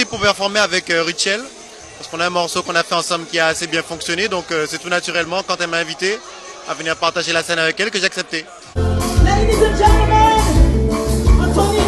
invité pour performer avec Richel, parce qu'on a un morceau qu'on a fait ensemble qui a assez bien fonctionné, donc c'est tout naturellement quand elle m'a invité à venir partager la scène avec elle que j'ai accepté. Ladies and gentlemen, Anthony.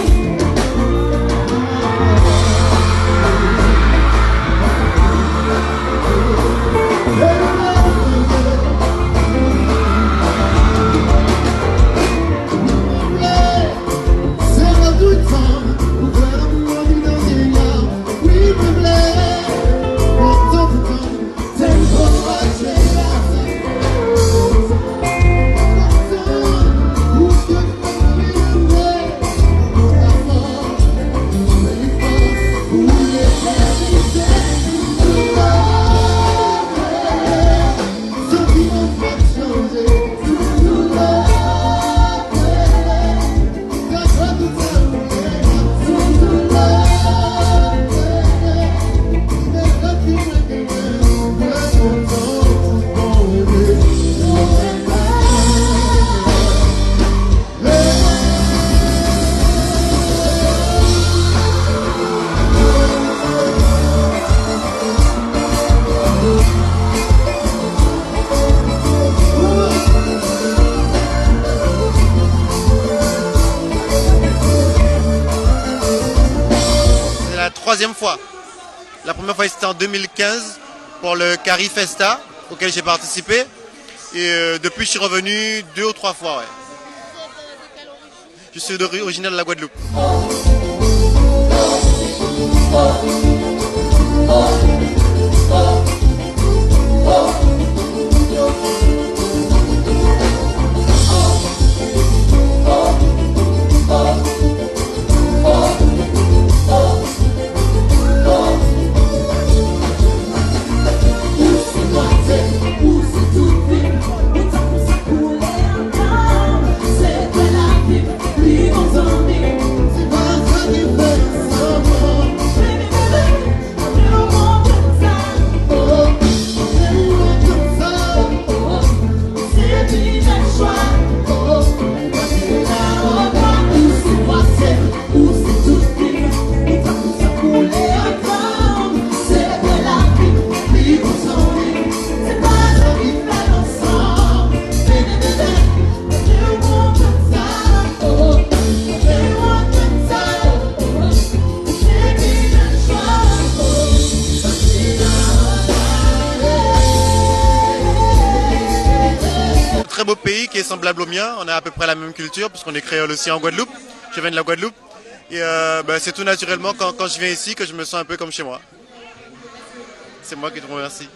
Troisième fois. La première fois c'était en 2015 pour le Cari Festa auquel j'ai participé et depuis je suis revenu 2 ou 3 fois. Ouais. Je suis originaire de la Guadeloupe. Très beau pays qui est semblable au mien, on a à peu près la même culture puisqu'on est créole aussi en Guadeloupe, je viens de la Guadeloupe et c'est tout naturellement quand je viens ici que je me sens un peu comme chez moi. C'est moi qui te remercie.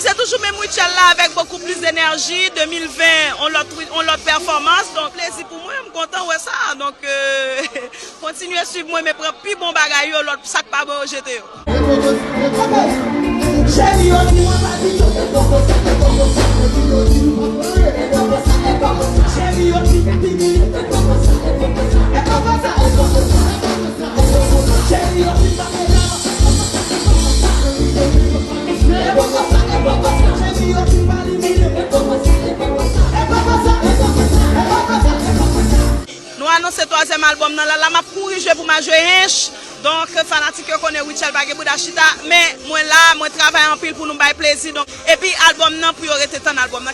C'est toujours même Richel là avec beaucoup plus d'énergie. 2020, on l'a performance, donc plaisir pour moi, je suis content de ça. Donc continuez à suivre moi, mais prendre plus bon bagage, l'autre sac pas bon jeter. Nous annonçons le 3e album, là, m'a couru jouer pour ma jouer hinch. Donc, fanatique connaît Richel Bagé Chita, mais moi là, moi travaille en pile pour nous faire plaisir. Donc, et puis, album, non, pour y arrêter ton album, non,